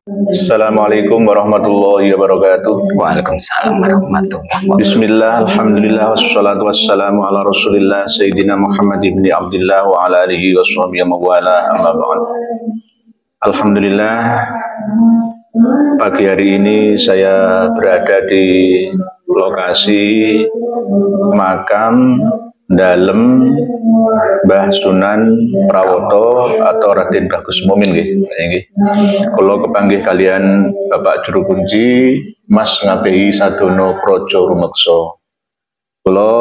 Assalamualaikum warahmatullahi wabarakatuh. Waalaikumsalam warahmatullahi wabarakatuh. Bismillah, alhamdulillah, wassalatu wassalamu ala rasulillah Sayyidina Muhammad ibn Abdullah wa ala alihi wa sahbihi wa wala amma ba'd. Alhamdulillah, pagi hari ini saya berada di lokasi makam dalem Mbah Sunan Prawoto atau Raden Bagus Mumin nggih. Kula kepanggih kalian Bapak Juru Kunci Mas Ngabehi Sadono Projo Rumekso. Kula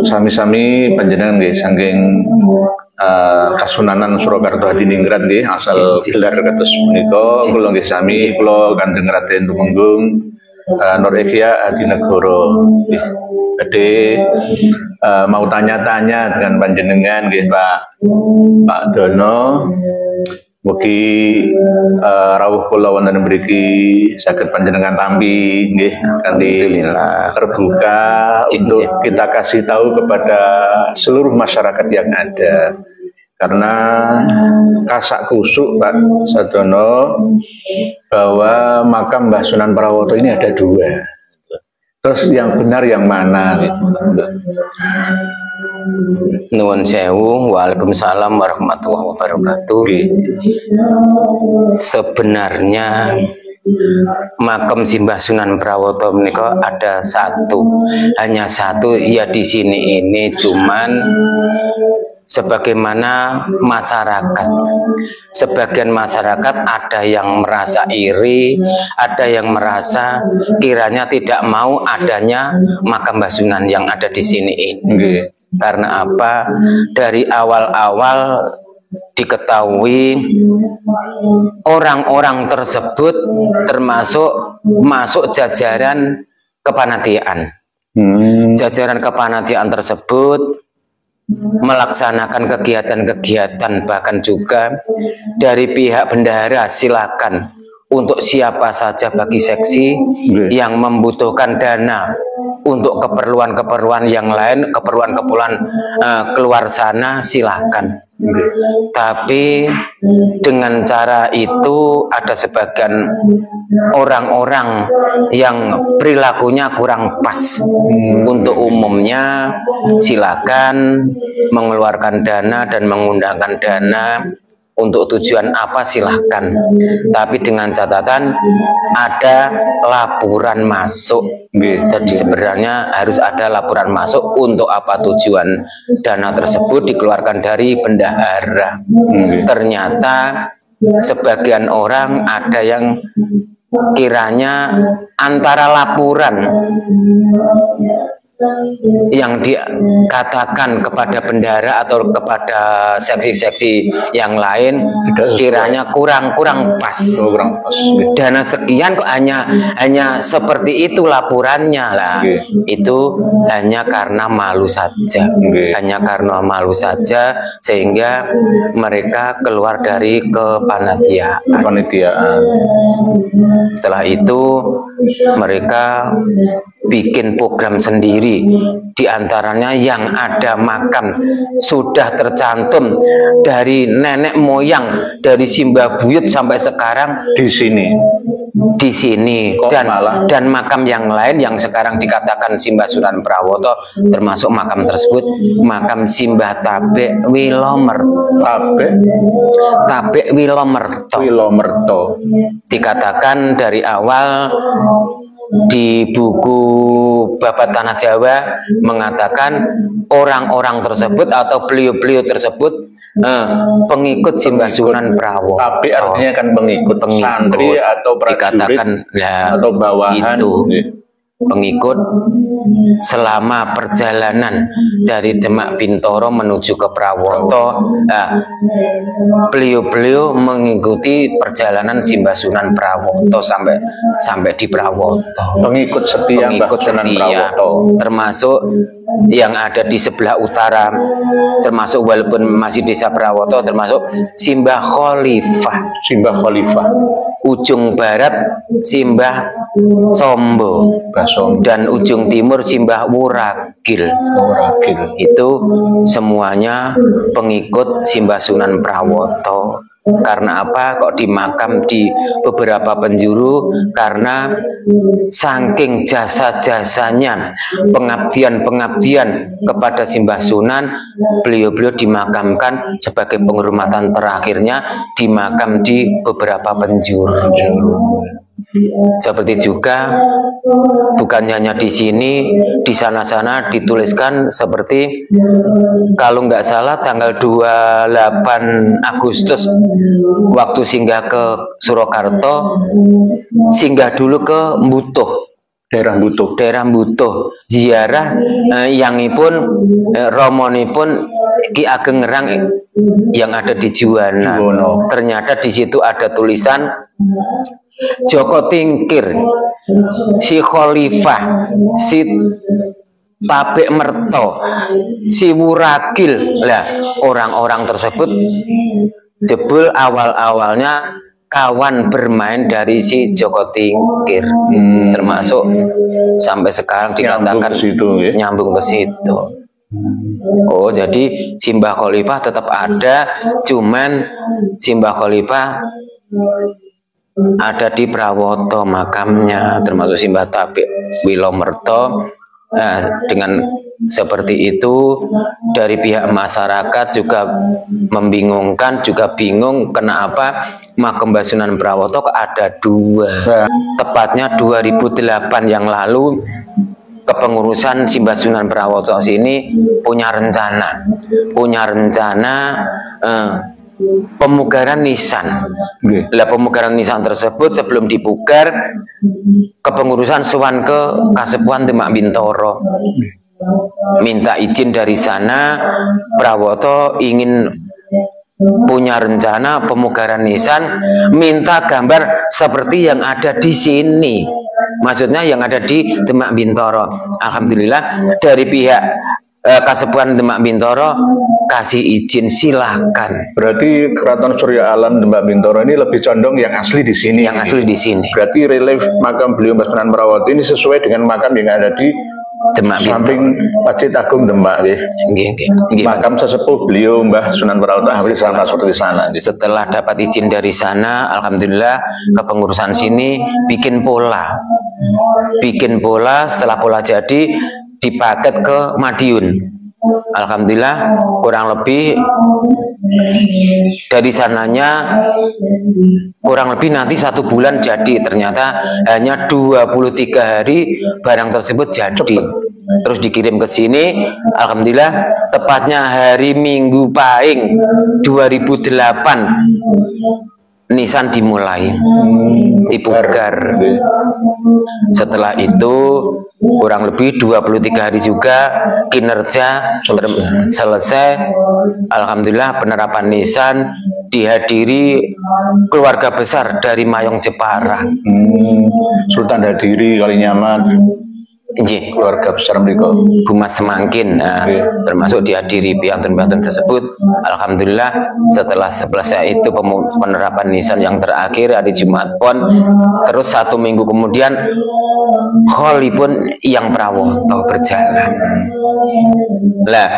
sami-sami panjenengan nggih saking Kasunanan Surakarta Hadiningrat nggih asal gelar kados punika. Kula nggih sami kula Kanjeng Raden Tumenggung Nur Evia Adinegoro. Jadi mau tanya-tanya dengan panjenengan nggih Pak Dono. Mugi rawuh kula wonten mriki saged panjenengan tampi nggih kanthi terbuka untuk kita kasih tahu kepada seluruh masyarakat yang ada. Karena kasak kusuk Pak Sadono bahwa makam Mbah Sunan Prawoto ini ada dua. Terus yang benar yang mana? Nuwun sewu. Waalaikumsalam warahmatullahi wabarakatuh. Sebenarnya makam Simbah Sunan Prawoto menika ada satu, hanya satu ya di sini ini, cuman sebagaimana masyarakat, sebagian masyarakat ada yang merasa iri, ada yang merasa kiranya tidak mau adanya makam Mbah Sunan yang ada di sini ini. Karena apa? Dari awal-awal diketahui orang-orang tersebut termasuk masuk jajaran kepanitiaan. Jajaran kepanitiaan tersebut melaksanakan kegiatan-kegiatan, bahkan juga dari pihak bendahara silakan untuk siapa saja bagi seksi yang membutuhkan dana untuk keperluan-keperluan yang lain, keperluan-keperluan keluar sana silakan. Tapi dengan cara itu ada sebagian orang-orang yang perilakunya kurang pas. Untuk umumnya silakan mengeluarkan dana dan mengundangkan dana untuk tujuan apa silahkan, tapi dengan catatan ada laporan masuk. Jadi sebenarnya harus ada laporan masuk untuk apa tujuan dana tersebut dikeluarkan dari bendahara. Ternyata sebagian orang ada yang kiranya antara laporan yang dikatakan kepada bendahara atau kepada seksi-seksi yang lain kiranya kurang pas. Dana sekian kok hanya seperti itu laporannya lah. Itu hanya karena malu saja. Hanya karena malu saja sehingga mereka keluar dari kepanitiaan. Setelah itu mereka bikin program sendiri, diantaranya yang ada makam sudah tercantum dari nenek moyang dari Simbah Buyut sampai sekarang di sini dan makam yang lain yang sekarang dikatakan Simbah Sunan Prawoto, termasuk makam tersebut makam Simbah Tabek Wilomerto. Dikatakan dari awal di buku Babat Tanah Jawa mengatakan orang-orang tersebut atau beliau-beliau tersebut pengikut Simbah Sunan Prawoto. Tapi artinya kan pengikut santri atau dikatakan ya, atau bawahan itu pengikut selama perjalanan dari Demak Bintoro menuju ke Prawoto. Beliau-beliau mengikuti perjalanan Simbah Sunan Prawoto sampai di Prawoto. Pengikut setia termasuk yang ada di sebelah utara, termasuk walaupun masih desa Prawoto, termasuk Simbah Khalifah. Ujung barat Simbah Sombo dan ujung timur Simbah Wuragil. Itu semuanya pengikut Simbah Sunan Prawoto. Karena apa? Kok dimakam di beberapa penjuru? Karena saking jasa-jasanya, pengabdian-pengabdian kepada Simbah Sunan, beliau-beliau dimakamkan sebagai penghormatan terakhirnya di makam di beberapa penjuru. Seperti juga bukan hanya di sini, di sana-sana dituliskan seperti, kalau nggak salah tanggal 28 Agustus waktu singgah ke Surakarta, singgah dulu ke Mbutuh, daerah Mbutuh, ziarah yangipun romonipun Ki Ageng Ngerang yang ada di Juwana. Ternyata di situ ada tulisan Joko Tingkir, si Khalifah, si Pabek Merto, si Wuragil. Lah, orang-orang tersebut jebul awal-awalnya kawan bermain dari si Joko Tingkir, termasuk sampai sekarang dikatakan nyambung ke situ. Oh, jadi Simbah Khalifah tetap ada, cuman Simbah Khalifah ada di Prawoto makamnya, termasuk Simbah Tabik Wilomerto. Dengan seperti itu, dari pihak masyarakat juga membingungkan, juga bingung kenapa makam Mbah Sunan Prawoto ada dua. Tepatnya 2008 yang lalu, kepengurusan Simbah Sunan Prawoto sini punya rencana pemugaran nisan. Lah, pemugaran nisan tersebut sebelum dipugar, kepengurusan sowan ke Kasepuhan Demak Bintoro, minta izin dari sana. Prawoto ingin punya rencana pemugaran nisan, minta gambar seperti yang ada di sini, maksudnya yang ada di Demak Bintoro. Alhamdulillah dari pihak Kasepuhan Demak Bintoro kasih izin, silakan. Berarti Keraton Surya Alam Demak Bintoro ini lebih condong yang asli di sini. Yang asli di sini. Berarti relief makam beliau Mbah Sunan Prawoto ini sesuai dengan makam yang ada di Demak samping Masjid Agung Demak. Makam sesepuh beliau Mbah Sunan Prawoto di sana, seperti sana. Setelah dapat izin dari sana, alhamdulillah kepengurusan sini bikin pola. Setelah pola jadi, dipaket ke Madiun. Alhamdulillah kurang lebih dari sananya kurang lebih nanti 1 bulan jadi. Ternyata hanya 23 hari barang tersebut jadi. Terus dikirim ke sini. Alhamdulillah tepatnya hari Minggu Pahing 2008 nisan dimulai dipugar. Setelah itu kurang lebih 23 hari juga kinerja selesai. Alhamdulillah penerapan nisan dihadiri keluarga besar dari Mayong Jepara, Sultan Hadiri Kalinyamat, keluarga besar mereka, Bumas Semangkin, termasuk dihadiri piantun-piantun tersebut. Alhamdulillah setelah selesai itu penerapan nisan yang terakhir hari Jumat Pon, terus 1 minggu kemudian Kholipun yang Prawoto berjalan. Lah,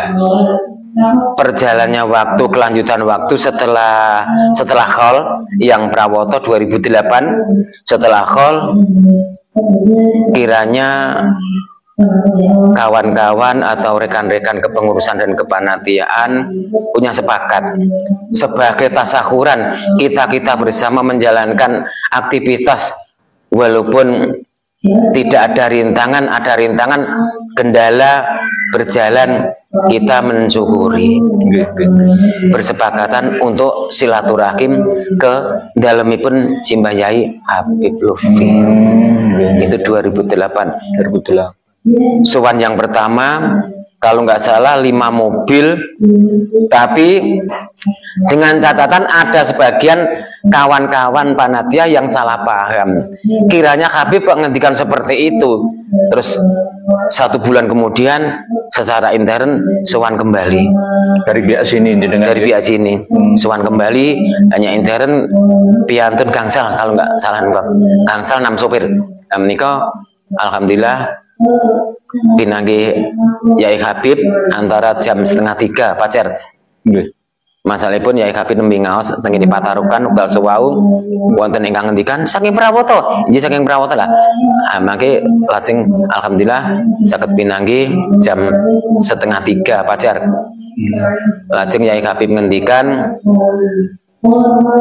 perjalannya waktu, kelanjutan waktu setelah Khol yang Prawoto 2008, setelah Khol kiranya kawan-kawan atau rekan-rekan kepengurusan dan kepanitiaan punya sepakat sebagai tasahuran kita bersama menjalankan aktivitas, walaupun tidak ada rintangan kendala berjalan, kita mensyukuri bersepakatan untuk silaturahim ke dalemipun Simbah Yai Habib Lutfi. Itu 2008. Sowan yang pertama kalau nggak salah 5 mobil, tapi dengan catatan ada sebagian kawan-kawan panitia yang salah paham, kiranya Habib menghentikan seperti itu. Terus 1 bulan kemudian secara intern sowan kembali dari pihak sini, sowan kembali, hanya intern piantun gangsal kalau nggak salah, gangsal 6 sopir. Menika alhamdulillah pinanggi Yai Habib antara jam 2:30 Pacer. Masalahipun Yai Habib nembe ngaos teng ngene Patarukan wekdal sewau wonten ingkang ngendikan saking Prawata. Inggih saking Prawata lah. Mangke lajeng alhamdulillah saged pinanggih jam 2:30 fajar. Lajeng Yai Habib ngendikan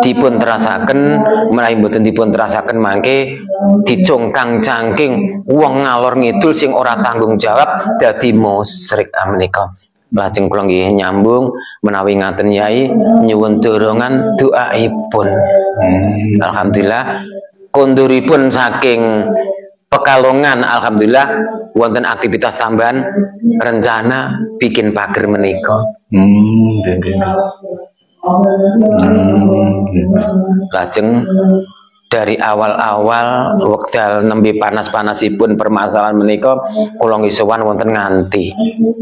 dipun terasaken menawi mboten dipun terasaken mangke dicongkang cangking wong ngalor ngidul sing ora tanggung jawab dadi musyrik menika. Lajeng kula nggih nyambung menawi ngaten Yai nyuwun dorongan doaipun. Alhamdulillah konduripun saking Pekalongan alhamdulillah wonten aktivitas tambahan rencana bikin pager menika. Lajeng dari awal-awal wekdal nembe panas-panasipun permasalahan menika kula nggih sowan wonten nganti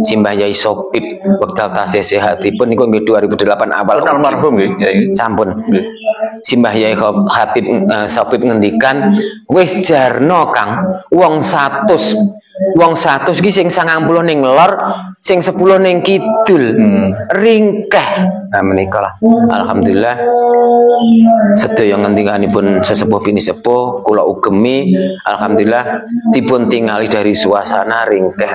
Simbah Yai Sopip wekdal tasih sehatipun niku nggih 2008 awal almarhum nggih Yai. Sampun. Simbah Yai Habib Sopip ngendikan wis jarno Kang wong 100 iki sing 90 ning lor sing 10 ning kidul ringkeh. Nah menika lah alhamdulillah sedaya ngendikanipun sesepuh bini sepuh kula ugemi alhamdulillah dipun tingali dari suasana ringkeh.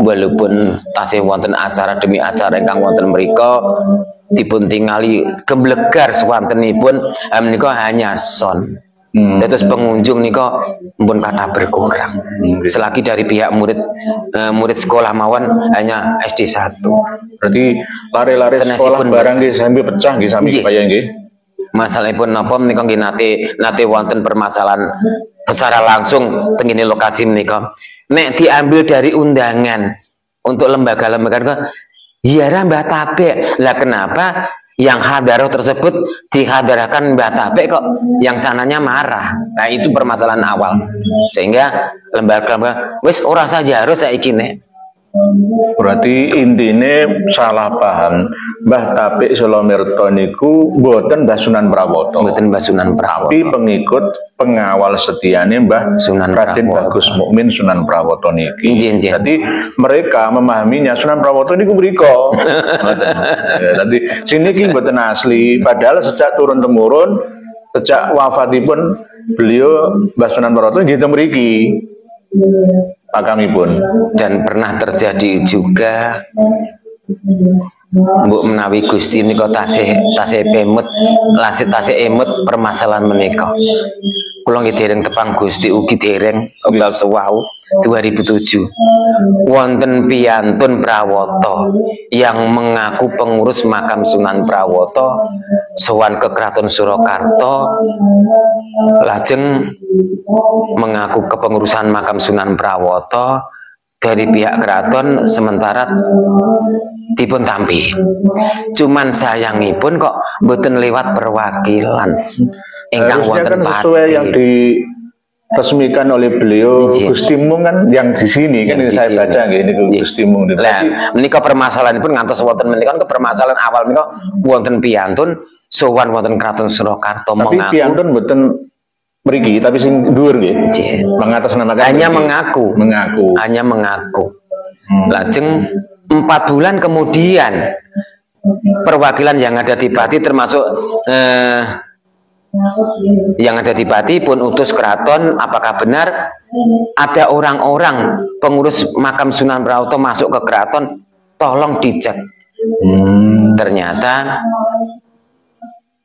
Walaupun tasih wonten acara demi acara ingkang wonten mriku dipun tingali gemblegar swantenipun menika hanya son. Terus pengunjung nika pun kata berkurang. Selagi dari pihak murid sekolah mawon hanya SD 1. Berarti lare-lare sekolah barang nggih sampe pecah nggih sami kaya nggih. Masalahipun napa menika nggih nate wonten permasalahan secara langsung tengene lokasi menika. Nek diambil dari undangan untuk lembaga-lembaga ziarah Mbah Tabek. Lah kenapa yang hadaroh tersebut dihadarakan Mbah Tabek kok yang sananya marah? Nah itu permasalahan awal sehingga lembaga wis ora saja harus saiki nek. Berarti intine salah paham Mbah Tabek Solomirto niku mboten Mbah Sunan Prawoto. Mboten Mbah Sunan Prawoto. Tapi pengikut pengawal setiane Mbah Sunan Raden Bagus Mukmin Sunan Prawoto niki. Jadi mereka memahaminya Sunan Prawoto niku mriko. Jadi sini ki mboten asli padahal sejak turun temurun sejak wafatipun beliau Mbah Sunan Prawoto nggih teng mriki. Pakamipun. Dan pernah terjadi juga mbok menawi Gusti menika tasih pemut emut permasalahan menika. Kula nggih dereng tepang Gusti ugi dereng wekdal sewau 2007. Wonten piyantun Prawoto yang mengaku pengurus makam Sunan Prawoto sowan ke Kraton Surakarta lajeng mengaku kepengurusan makam Sunan Prawoto dari pihak keraton sementara dipun tampi. Cuman sayangipun kok mboten lewat perwakilan ingkang wonten kan sesuai yang diresmikan oleh beliau Gusti Mung kan yang di sini kan saya baca nggih niku Gusti Mung. Lah menika permasalahanipun ngantos wonten menika permasalahan awal menika wonten piyantun sowan wonten Kraton Surakarta mengaku. Tapi piyantun mboten mriki tapi sing dhuwur nggih. Mengatasnamakan hanya mengaku. Lajeng 4 bulan kemudian perwakilan yang ada di Pati termasuk yang ada di Pati pun utus keraton apakah benar ada orang-orang pengurus makam Sunan Prawoto masuk ke keraton, tolong dicek. Ternyata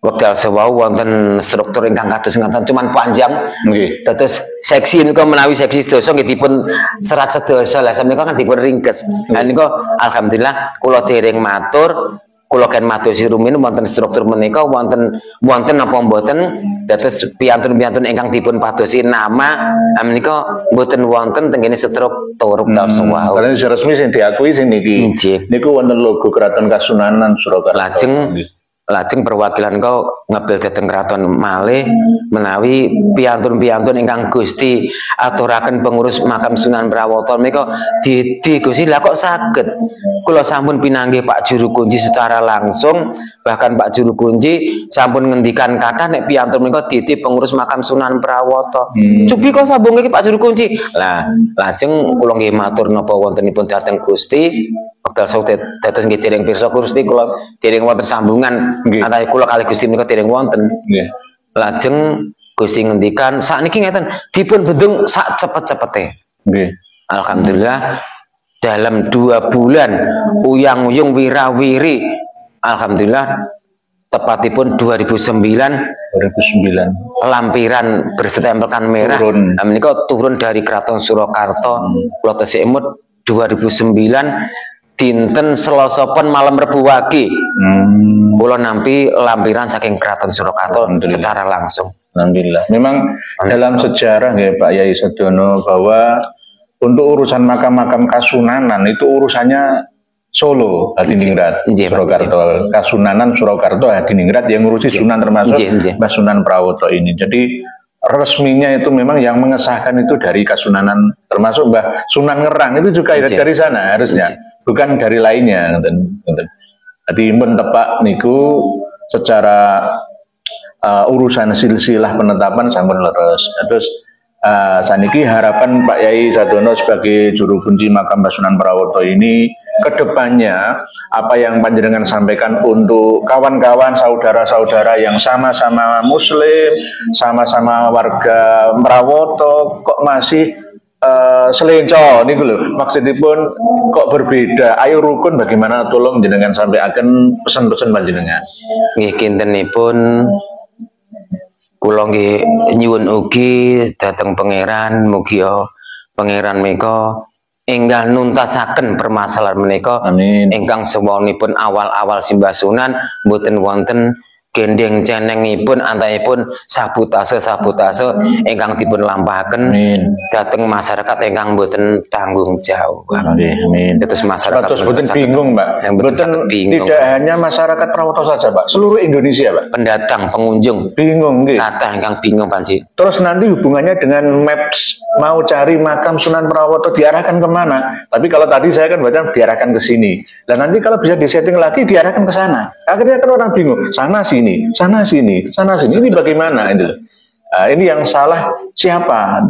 wekdal sewau wonten struktur ingkang kados ngaten cuman panjang nggih. Dados seksi niku menawi seksi sedasa nggih dipun serat sedasa lah menika kan dipun ringkes. Lah niku alhamdulillah kula dereng matur kula ken madosi rumiyin wonten struktur menika wonten napa mboten dados piyantun-piyantun ingkang dipun padosi nama menika mboten wonten teng kene struktur wekdal sewau. Karena resmi sing diakui sing niki. Niku wonten logo Keraton Kasunanan Surakarta. Lajeng perwakilan kau ngebel dateng keraton malih menawi piyantun-piyantun ingkang Gusti aturaken pengurus makam Sunan Prawoto menika didi Gusti lah kok saged. Kula sampun pinanggih Pak Juru Kunci secara langsung, bahkan Pak Juru Kunci sampun ngendikan kathah nek piyantun menika didi pengurus makam Sunan Prawoto. Cobi kok sambung iki Pak Juru Kunci. Lah lajeng kula nggih matur napa wontenipun dhateng Gusti wekdal sautet dados nggih dereng pirsa Gusti kula dereng wonten sambungan antara kula kalih Gusti menika dereng wonten. Nggih. Lajeng Gusti ngendikan sakniki ngeten dipun bendung sak cepet-cepete. Nggih. Alhamdulillah dalam 2 bulan uyang-uyung wirawiri alhamdulillah tepatipun 2009 lampiran berstempelkan merah menika turun dari Keraton Surakarta kula tesih emut 2009 dinten Selasa pon malam Rebu Wage kula nampi lampiran saking Keraton Surakarta secara langsung. Alhamdulillah. Memang dalam sejarah ya Pak Yai Sedono bahwa untuk urusan makam-makam Kasunanan itu urusannya Solo, Hadiningrat, Surakarta, Kasunanan, Surakarta, Hadiningrat yang ngurusi Sunan termasuk Mbah Sunan Prawoto ini. Jadi resminya itu memang yang mengesahkan itu dari Kasunanan termasuk Mbah Sunan Ngerang itu juga dari sana harusnya, bukan dari lainnya. Jadi mentepak niku secara urusan silsilah penetapan sampun leres. Terus saniki harapan Pak Yai Sadono sebagai juru kunci makam Mbah Sunan Prawoto ini kedepannya apa yang panjenengan sampaikan untuk kawan-kawan saudara-saudara yang sama-sama Muslim, sama-sama warga Prawoto kok masih selenco nih lho, maksudipun kok berbeda. Ayo rukun bagaimana tolong jenengan sampaikan pesan-pesan panjenengan. Nggih kintenipun kula nggih nyuwun ugi dhateng pangeran mugi pangeran menika enggal nuntasaken permasalahan menika ingkang sewanipun awal-awal simbah Sunan mboten wonten gendeng cenengipun antaipun sabotase ingkang dipun lampahaken dhateng masyarakat ingkang mboten tanggung jawab. Amin. Terus masyarakat mboten bingung, Mbak. Mboten tidak hanya masyarakat Prawoto saja, Pak. Seluruh Indonesia, Pak. Pendatang, pengunjung bingung nggih. Kathah ingkang bingung Panji. Terus nanti hubungannya dengan maps mau cari makam Sunan Prawoto diarahkan kemana? Tapi kalau tadi saya kan baca diarahkan ke sini. Dan nanti kalau bisa disetting lagi diarahkan ke sana. Akhirnya kan orang bingung. Sana sini, sana sini, sana sini. Ini bagaimana itu? Ini yang salah siapa?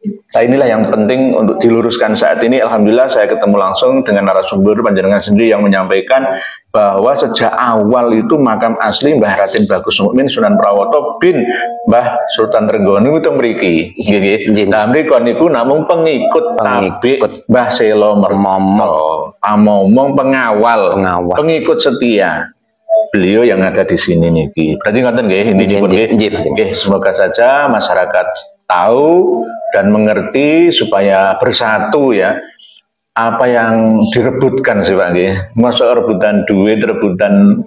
Nah inilah yang penting untuk diluruskan saat ini. Alhamdulillah saya ketemu langsung dengan narasumber panjenengan sendiri yang menyampaikan bahwa sejak awal itu makam asli Mbah Raden Bagus Mukmin Sunan Prawoto bin Mbah Sultan Trengganu itu mriki. Nggih. Nah mriku niku namung pengikut tabik Mbah Selo Mermomo, pamomong pengawal, pengikut setia. Beliau yang ada di sini niki. Berarti ngoten nggih intinipun nggih. Semoga saja masyarakat tahu dan mengerti supaya bersatu ya. Apa yang direbutkan sih Pak nggih? Masuk rebutan duit, rebutan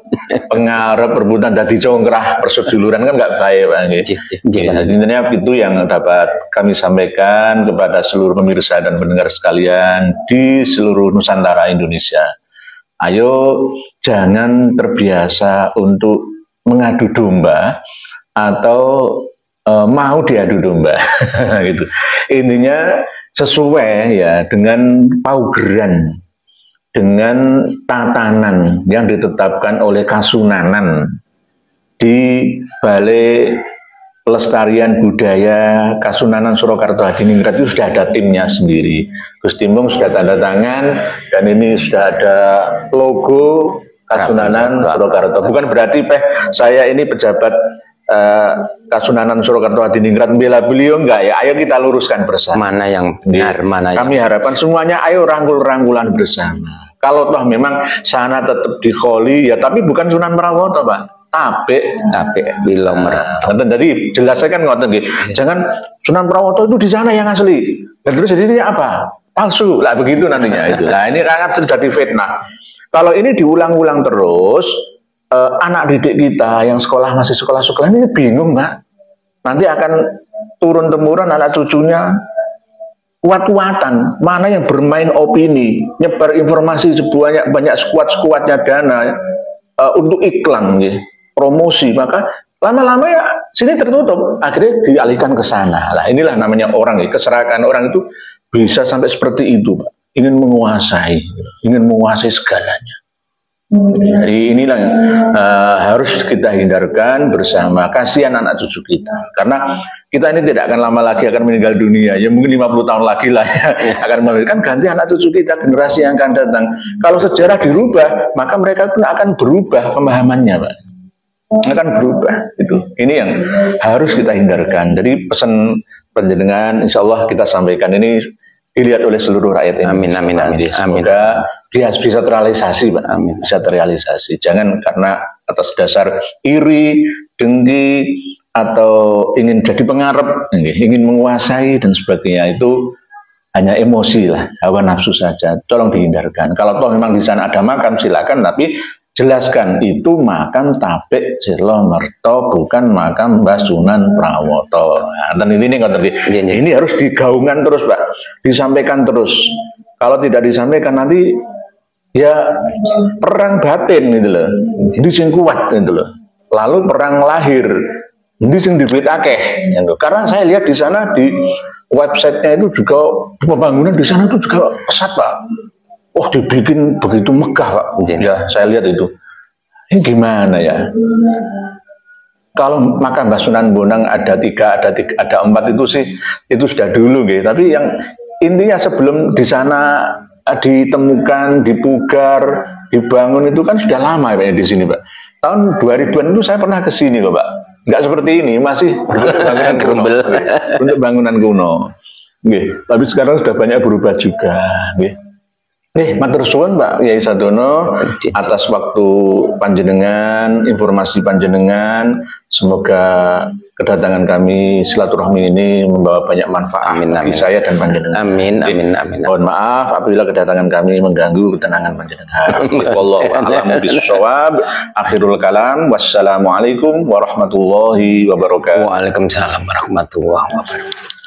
pengarep, rebutan dadi congkrah perseduluran kan nggak baik Pak nggih. Jadi intinya itu yang dapat kami sampaikan kepada seluruh pemirsa dan pendengar sekalian di seluruh Nusantara Indonesia. Ayo jangan terbiasa untuk mengadu domba atau mau diadu domba gitu. Intinya sesuai ya dengan paugeran, dengan tatanan yang ditetapkan oleh Kasunanan di Balai Pelestarian Budaya Kasunanan Surakarta Hadiningrat itu sudah ada timnya sendiri. Gus Timbung sudah tanda tangan dan ini sudah ada logo Kasunanan Surakarta. Bukan berarti saya ini pejabat Kasunanan Surakarta Hadiningrat bela beliau enggak ya. Ayo kita luruskan bersama. Mana yang benar, mana yang kami harapkan semuanya ayo rangkul-rangkulan bersama. Kalau toh memang sana tetap di Kholi ya, tapi bukan Sunan Prawoto Pak. Tapi bila merata. Jadi jelaskan ngoten nggih. Jangan Sunan Prawoto itu di sana yang asli. Dan terus jadinya apa? Palsu. Lah begitu nantinya itu. Nah ini akan terjadi fitnah. Kalau ini diulang-ulang terus, anak didik kita yang masih sekolah-sekolah ini bingung Mbak. Nanti akan turun-temurun anak cucunya kuat-kuatan. Mana yang bermain opini, nyebar informasi banyak skuad-skuadnya dana untuk iklan gitu. Promosi, maka lama-lama ya sini tertutup, akhirnya dialihkan ke sana. Nah inilah namanya orang, keserakahan orang itu bisa sampai seperti itu, Pak. Ingin menguasai segalanya. Jadi inilah yang harus kita hindarkan bersama. Kasihan anak cucu kita, karena kita ini tidak akan lama lagi akan meninggal dunia. Ya mungkin 50 tahun lagi lah ya, akan kan ganti anak cucu kita, generasi yang akan datang. Kalau sejarah dirubah, maka mereka pun akan berubah pemahamannya, Pak. Akan berubah. Itu. Ini yang harus kita hindarkan. Jadi pesan panjenengan, insya Allah kita sampaikan ini dilihat oleh seluruh rakyat ini. Amin, amin, amin. Semoga dia bisa terrealisasi, Pak. Amin. Bisa terrealisasi. Jangan karena atas dasar iri, dengki, atau ingin jadi pengarep, ingin menguasai dan sebagainya, itu hanya emosi lah, hawa nafsu saja. Tolong dihindarkan. Kalau toh memang di sana ada makam, silakan, tapi jelaskan itu makam Tapik Sirlo Merto, bukan makam Mbah Sunan Prawoto. Nah, dan ini harus digaungkan terus, Pak. Disampaikan terus. Kalau tidak disampaikan nanti ya perang batin gitu loh. Jadi sing kuat gitu loh. Lalu perang lahir. Ini sing duit akeh. Gitu. Karena saya lihat di sana di websitenya itu juga pembangunan di sana itu juga pesat, Pak. Oh, dibikin begitu megah, Pak. Ya, saya lihat itu. Ini gimana ya? Kalau makam Mbah Sunan Bonang ada 3, ada 4 itu sih, itu sudah dulu, gitu. Tapi yang intinya sebelum di sana ditemukan, dipugar, dibangun itu kan sudah lama ya di sini, Pak. Tahun 2000-an itu saya pernah ke sini loh, Pak. Nggak seperti ini, masih bangunan kuno. Untuk bangunan kuno. Tapi sekarang sudah banyak berubah juga, matur suwun Pak Yai Sadono atas waktu panjenengan, informasi panjenengan. Semoga kedatangan kami silaturahmi ini membawa banyak manfaat bagi saya dan panjenengan. Amin, amin, amin. Mohon maaf apabila kedatangan kami mengganggu ketenangan panjenengan. Wallahu a'lam bishawab. Akhirul kalam. Wassalamualaikum warahmatullahi wabarakatuh. Waalaikumsalam warahmatullahi wabarakatuh.